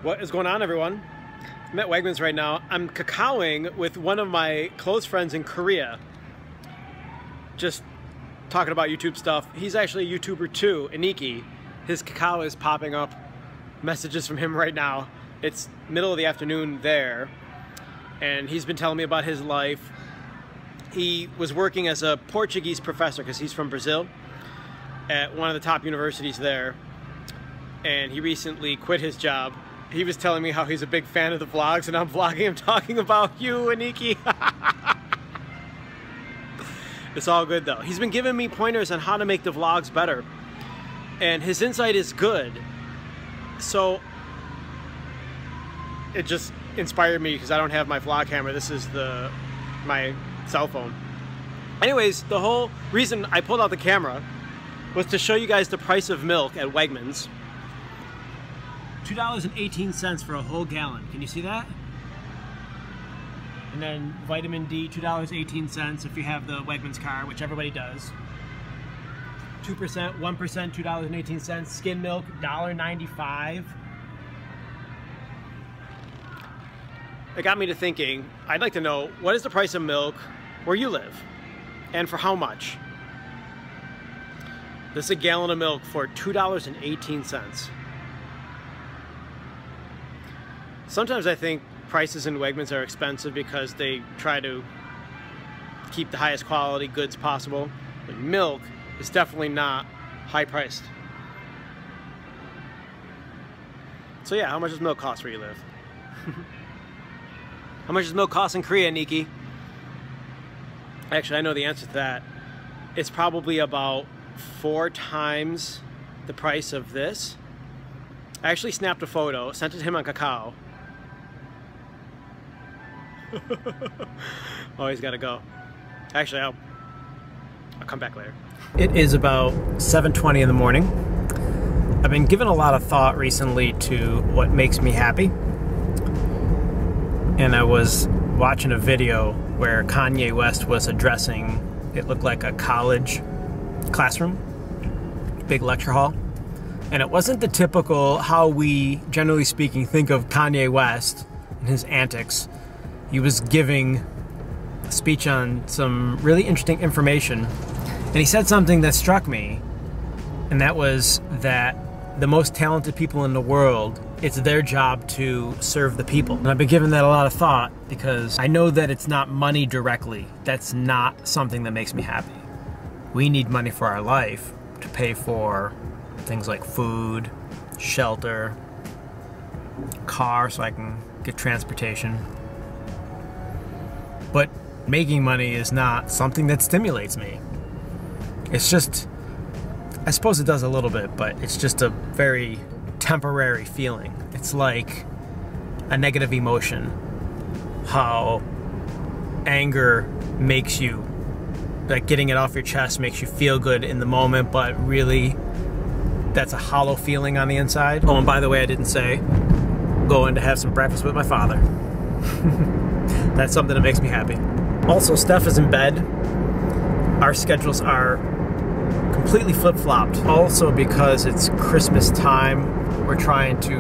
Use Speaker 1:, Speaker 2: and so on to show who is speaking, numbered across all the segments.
Speaker 1: What is going on, everyone? I'm at Wegmans right now. I'm cacaoing with one of my close friends in Korea. Just talking about YouTube stuff. He's actually a YouTuber too, Iniki. His cacao is popping up. Messages from him right now. It's middle of the afternoon there. And he's been telling me about his life. He was working as a Portuguese professor, because he's from Brazil, at one of the top universities there. And he recently quit his job. He was telling me how he's a big fan of the vlogs, and I'm vlogging him talking about you, Iniki. It's all good though. He's been giving me pointers on how to make the vlogs better. And his insight is good. So it just inspired me because I don't have my vlog camera. This is my cell phone. Anyways, the whole reason I pulled out the camera was to show you guys the price of milk at Wegmans. $2.18 for a whole gallon. Can you see that? And then vitamin D, $2.18 if you have the Wegmans card, which everybody does. 2%, 1%, $2.18. Skim milk, $1.95. It got me to thinking, I'd like to know, what is the price of milk where you live? And for how much? This is a gallon of milk for $2.18. Sometimes I think prices in Wegmans are expensive because they try to keep the highest quality goods possible. But milk is definitely not high priced. So yeah, how much does milk cost where you live? How much does milk cost in Korea, Niki? Actually, I know the answer to that. It's probably about 4 times the price of this. I actually snapped a photo, sent it to him on Kakao. Oh, he's got to go. Actually, I'll come back later. It is about 7:20 in the morning. I've been given a lot of thought recently to what makes me happy. And I was watching a video where Kanye West was addressing, it looked like a college classroom, big lecture hall. And it wasn't the typical how we, generally speaking, think of Kanye West and his antics. He was giving a speech on some really interesting information. And he said something that struck me. And that was that the most talented people in the world, it's their job to serve the people. And I've been giving that a lot of thought because I know that it's not money directly. That's not something that makes me happy. We need money for our life to pay for things like food, shelter, car so I can get transportation. But making money is not something that stimulates me. It's just, I suppose it does a little bit, but it's just a very temporary feeling. It's like a negative emotion. How anger makes you, like getting it off your chest makes you feel good in the moment, but really that's a hollow feeling on the inside. Oh, and by the way, I didn't say, going to have some breakfast with my father. That's something that makes me happy. Also, Steph is in bed. Our schedules are completely flip-flopped. Also, because it's Christmas time, we're trying to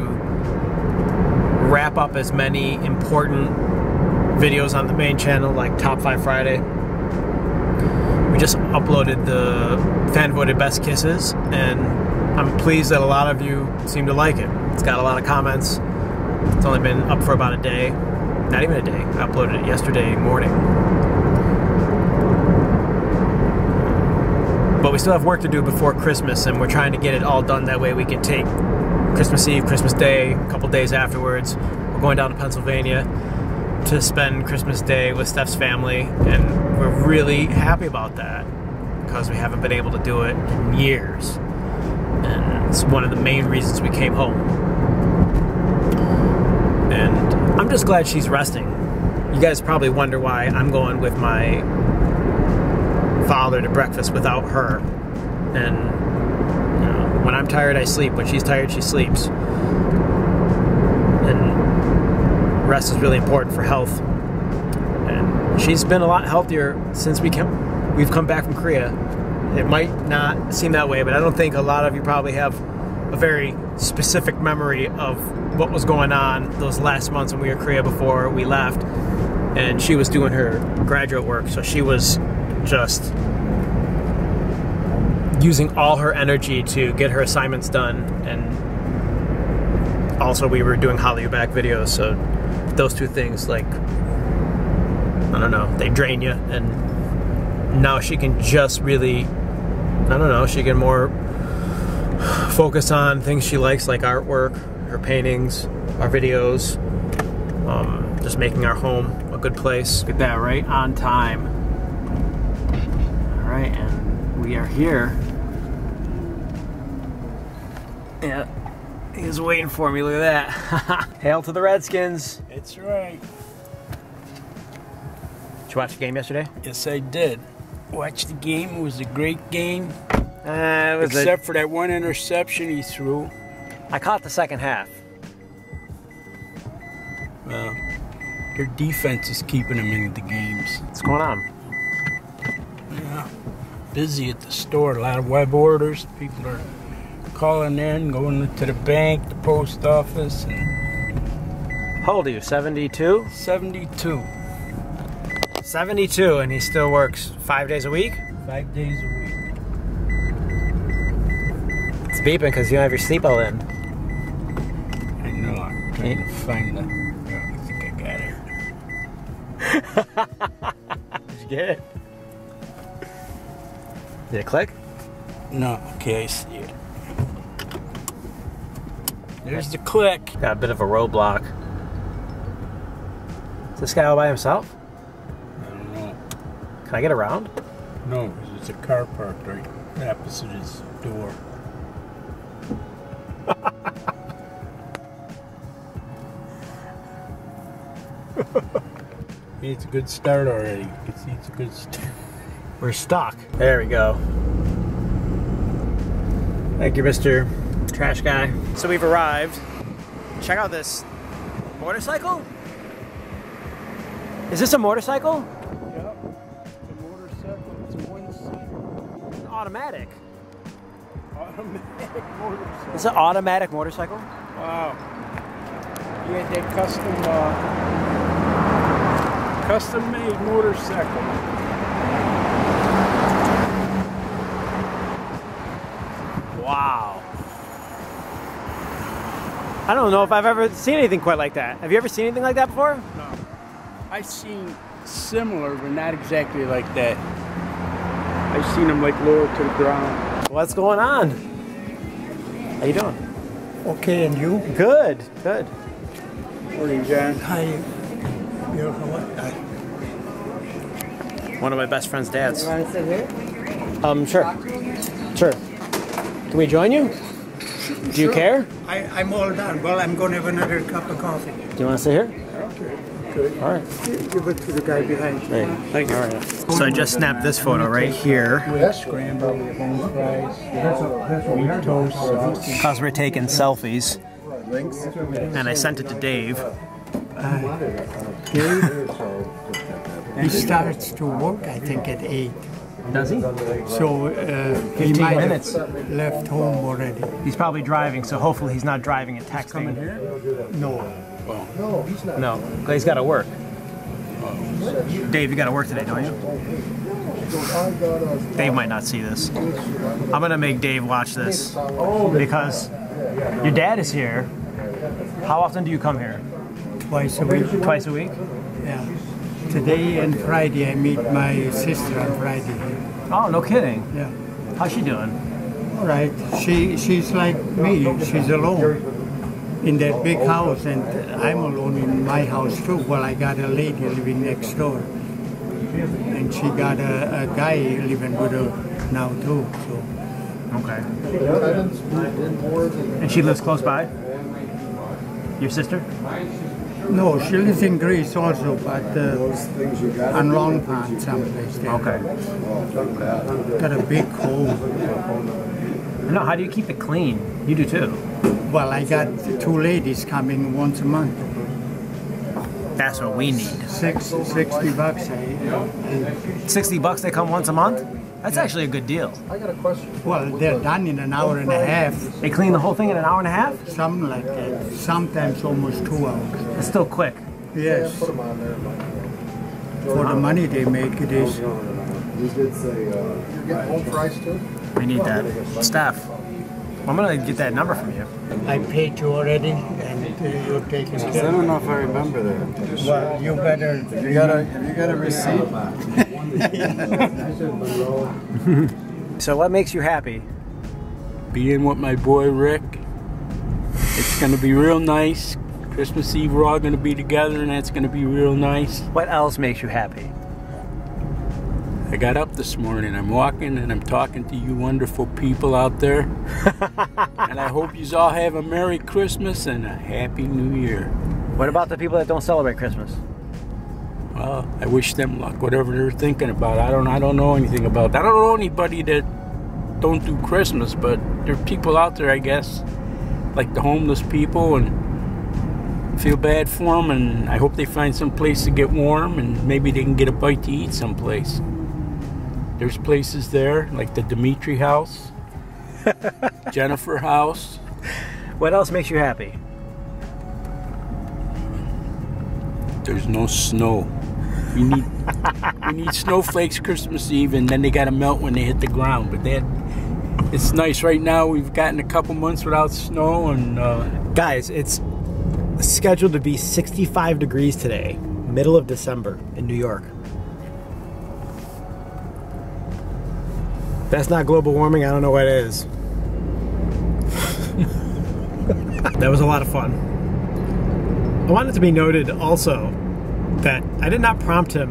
Speaker 1: wrap up as many important videos on the main channel, like Top 5 Friday. We just uploaded the fan-voted best kisses, and I'm pleased that a lot of you seem to like it. It's got a lot of comments. It's only been up for about a day. Not even a day. I uploaded it yesterday morning. But we still have work to do before Christmas, and we're trying to get it all done. That way we can take Christmas Eve, Christmas Day, a couple days afterwards. We're going down to Pennsylvania to spend Christmas Day with Steph's family, and we're really happy about that because we haven't been able to do it in years. And it's one of the main reasons we came home. And I'm just glad she's resting. You guys probably wonder why I'm going with my father to breakfast without her. And you know, when I'm tired, I sleep. When she's tired, she sleeps. And rest is really important for health. And she's been a lot healthier since we've come back from Korea. It might not seem that way, but I don't think a lot of you probably have a very specific memory of what was going on those last months when we were in Korea before we left. And she was doing her graduate work, so she was just using all her energy to get her assignments done. And also we were doing Hallyu Back videos, so those two things, like, I don't know, they drain you. And now she can just really, I don't know, she can more focus on things she likes, like artwork, her paintings, our videos, just making our home a good place. Look at that, right on time. All right, and we are here. Yeah, he's waiting for me, look at that. Hail to the Redskins.
Speaker 2: That's right.
Speaker 1: Did you watch the game yesterday?
Speaker 2: Yes, I did. Watched the game. It was a great game. Except for that one interception he threw.
Speaker 1: I caught the second half.
Speaker 2: Well, their defense is keeping them in the games.
Speaker 1: What's going on?
Speaker 2: Yeah, busy at the store. A lot of web orders. People are calling in, going to the bank, the post office. And
Speaker 1: how old are you, 72?
Speaker 2: 72.
Speaker 1: 72, and he still works 5 days a week?
Speaker 2: 5 days a week.
Speaker 1: It's beeping because you don't have your seatbelt in.
Speaker 2: I know, I'm trying to find the... I think I got it.
Speaker 1: Did you get it? Did it click?
Speaker 2: No, okay, I see it. There's the click.
Speaker 1: Got a bit of a roadblock. Is this guy all by himself?
Speaker 2: I don't know.
Speaker 1: Can I get around?
Speaker 2: No, because there's a car parked right opposite his door. It's a good start already. You can see it's a good start.
Speaker 1: We're stuck. There we go. Thank you, Mr. Trash Guy. So we've arrived. Check out this motorcycle. Is this a motorcycle?
Speaker 2: Yep. It's a motorcycle. It's a one-seater.
Speaker 1: It's automatic.
Speaker 2: Automatic motorcycle.
Speaker 1: It's an automatic motorcycle?
Speaker 2: Wow. You had that custom-made motorcycle.
Speaker 1: Wow. I don't know if I've ever seen anything quite like that. Have you ever seen anything like that before?
Speaker 2: No. I've seen similar, but not exactly like that. I've seen them like lower to the ground.
Speaker 1: What's going on? How you doing?
Speaker 3: Okay, and you?
Speaker 1: Good, good.
Speaker 2: Morning, John.
Speaker 3: Hi. You're
Speaker 1: One of my best friend's dads.
Speaker 4: You want to sit here?
Speaker 1: Sure. Sure. Can we join you? Do you care?
Speaker 3: I'm all done. Well, I'm going to have another cup of coffee.
Speaker 1: Do you want to sit here?
Speaker 3: Okay, good.
Speaker 1: All right.
Speaker 3: Give it to the guy behind you.
Speaker 1: Thank you. All right. So I just snapped this photo right here.
Speaker 2: With scrambled French fries, wheat toast.
Speaker 1: Because we're taking selfies. And I sent it to Dave.
Speaker 3: Dave, he starts to work, I think, at 8.
Speaker 1: Does he?
Speaker 3: So he
Speaker 1: 15
Speaker 3: might
Speaker 1: minutes.
Speaker 3: have left home already.
Speaker 1: He's probably driving, so hopefully he's not driving and texting.
Speaker 3: No.
Speaker 1: No, he's got to work. Dave, you got to work today, don't you? Dave might not see this. I'm going to make Dave watch this because your dad is here. How often do you come here?
Speaker 3: Twice a week.
Speaker 1: Twice a week?
Speaker 3: Yeah. Today and Friday, I meet my sister on Friday.
Speaker 1: Oh, no kidding.
Speaker 3: Yeah.
Speaker 1: How's she doing?
Speaker 3: All right. She's like me. She's alone in that big house, and I'm alone in my house too. Well, I got a lady living next door, and she got a guy living with her now too. So.
Speaker 1: Okay. And she lives close by? Your sister?
Speaker 3: No, she lives in Greece also, but on Long Pond someplace there.
Speaker 1: Okay.
Speaker 3: Got a big home.
Speaker 1: No, how do you keep it clean? You do too.
Speaker 3: Well, I got 2 ladies coming once a month.
Speaker 1: That's what we need.
Speaker 3: $60
Speaker 1: $60 they come once a month? That's actually a good deal.
Speaker 4: I got a question.
Speaker 3: Well, they're done in an hour and a half.
Speaker 1: They clean the whole thing in an hour and a half?
Speaker 3: Something like that. Sometimes almost 2 hours.
Speaker 1: It's still quick.
Speaker 3: Yes.
Speaker 4: Put them on there.
Speaker 3: For the money they make, it is.
Speaker 4: You did say you get home fries too?
Speaker 1: We need that. Staff. I'm going to get that number from you.
Speaker 3: I paid you already, and you're taking
Speaker 5: I
Speaker 3: it.
Speaker 5: don't know if I remember that.
Speaker 3: Well, you better.
Speaker 5: Have you got a receipt?
Speaker 1: So what makes you happy?
Speaker 2: Being with my boy Rick. It's gonna be real nice. Christmas Eve we're all gonna be together and that's gonna be real nice.
Speaker 1: What else makes you happy?
Speaker 2: I got up this morning, I'm walking and I'm talking to you wonderful people out there. And I hope you all have a Merry Christmas and a Happy New Year.
Speaker 1: What about the people that don't celebrate Christmas?
Speaker 2: Well, I wish them luck, whatever they're thinking about. I don't know anything about that. I don't know anybody that don't do Christmas, but there are people out there, I guess, like the homeless people, and feel bad for them, and I hope they find some place to get warm and maybe they can get a bite to eat someplace. There's places there, like the Dimitri house, Jennifer house.
Speaker 1: What else makes you happy?
Speaker 2: There's no snow. We need snowflakes Christmas Eve, and then they gotta melt when they hit the ground. But it's nice right now. We've gotten a couple months without snow, and
Speaker 1: Guys, it's scheduled to be 65 degrees today, middle of December in New York. If that's not global warming, I don't know what it is. That was a lot of fun. I want it to be noted also that I did not prompt him.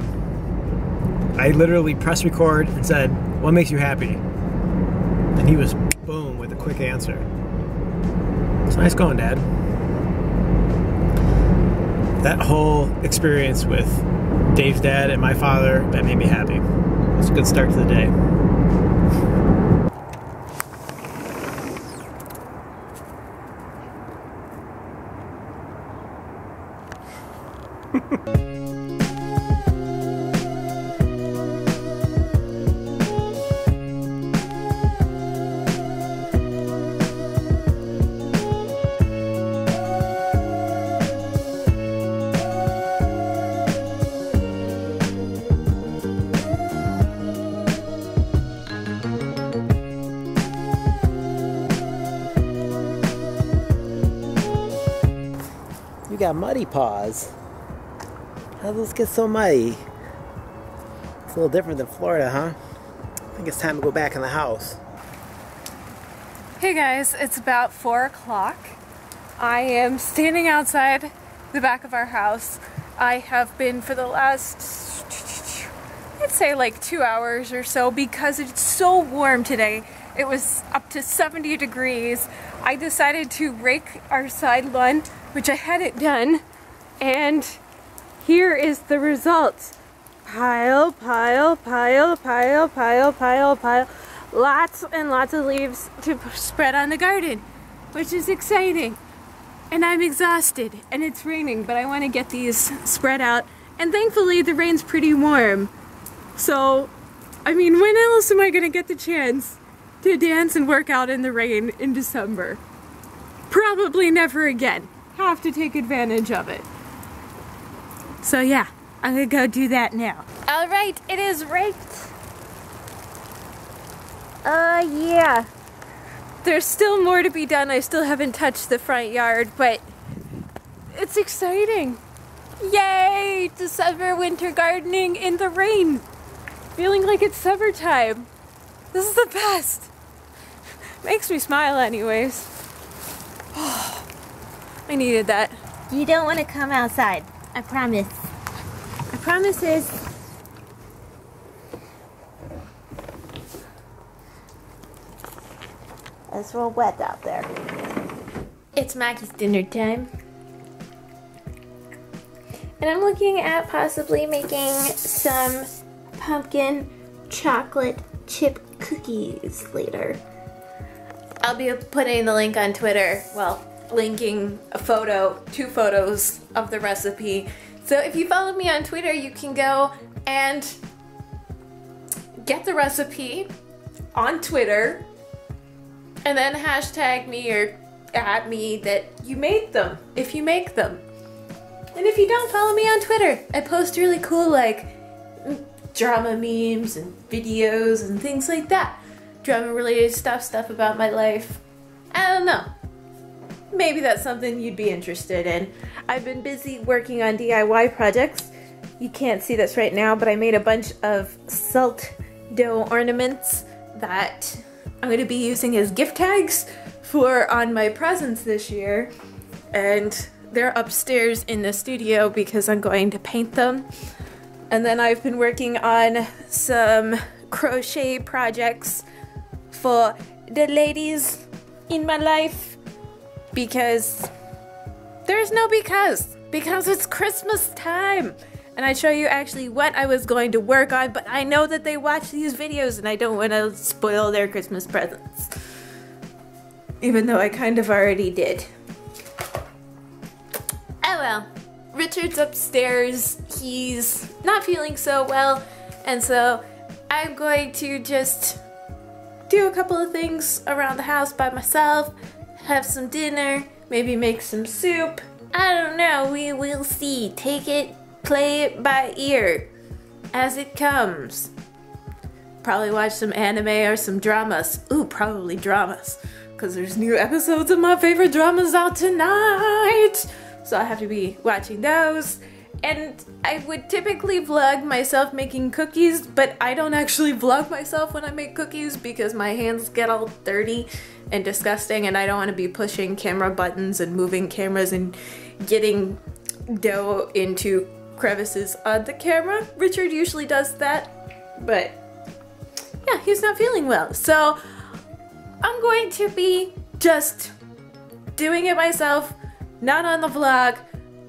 Speaker 1: I literally pressed record and said, "What makes you happy?" And he was boom with a quick answer. It's nice going, Dad. That whole experience with Dave's dad and my father, that made me happy. It's a good start to the day. You got muddy paws. How did those get so muddy? It's a little different than Florida, huh? I think it's time to go back in the house.
Speaker 6: Hey guys, it's about 4 o'clock. I am standing outside the back of our house. I have been for the last, I'd say like 2 hours or so, because it's so warm today. It was up to 70 degrees. I decided to rake our side lawn, which I hadn't done, and here is the result. Pile, pile, pile, pile, pile, pile, pile. Lots and lots of leaves to spread on the garden, which is exciting. And I'm exhausted, and it's raining, but I want to get these spread out. And thankfully, the rain's pretty warm. So, I mean, when else am I going to get the chance to dance and work out in the rain in December? Probably never again. Have to take advantage of it. So yeah, I'm gonna go do that now. All right, it is raked. Yeah. There's still more to be done. I still haven't touched the front yard, but it's exciting. Yay! December winter gardening in the rain. Feeling like it's summertime. This is the best. Makes me smile anyways. I needed that.
Speaker 7: You don't want to come outside. I promise. I promises. It's real wet out there. It's Maggie's dinner time. And I'm looking at possibly making some pumpkin chocolate chip cookies later. I'll be putting the link on Twitter. Well, linking a photo, 2 photos of the recipe. So if you follow me on Twitter, you can go and
Speaker 6: get the recipe on Twitter and then hashtag me or at me that you made them, if you make them. And if you don't, follow me on Twitter. I post really cool like drama memes and videos and things like that. Drama related stuff about my life. I don't know. Maybe that's something you'd be interested in. I've been busy working on DIY projects. You can't see this right now, but I made a bunch of salt dough ornaments that I'm going to be using as gift tags for on my presents this year. And they're upstairs in the studio because I'm going to paint them. And then I've been working on some crochet projects for the ladies in my life. Because there's no because it's Christmas time. And I show you actually what I was going to work on, but I know that they watch these videos and I don't want to spoil their Christmas presents. Even though I kind of already did. Oh well, Richard's upstairs. He's not feeling so well, and so I'm going to just do a couple of things around the house by myself. Have some dinner, maybe make some soup. I don't know, we will see. Take it, play it by ear as it comes. Probably watch some anime or some dramas. Ooh, probably dramas, because there's new episodes of my favorite dramas out tonight. So I have to be watching those. And I would typically vlog myself making cookies, but I don't actually vlog myself when I make cookies because my hands get all dirty and disgusting and I don't want to be pushing camera buttons and moving cameras and getting dough into crevices on the camera. Richard usually does that, but yeah, he's not feeling well. So I'm going to be just doing it myself, not on the vlog.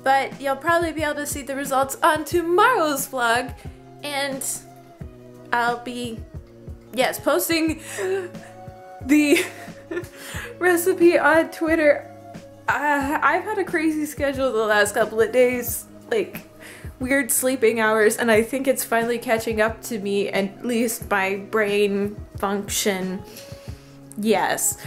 Speaker 6: But you'll probably be able to see the results on tomorrow's vlog. And I'll be, yes, posting the recipe on Twitter. I've had a crazy schedule the last couple of days. Like, weird sleeping hours. And I think it's finally catching up to me. At least my brain function. Yes.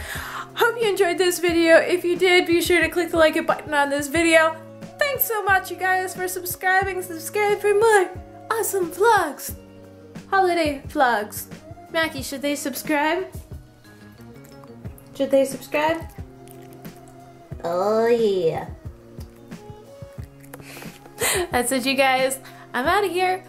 Speaker 6: Hope you enjoyed this video. If you did, be sure to click the like button on this video. Thanks so much, you guys, for subscribing. Subscribe for more awesome vlogs. Holiday vlogs. Mackie, should they subscribe? Should they subscribe? Oh, yeah. That's it, you guys. I'm out of here.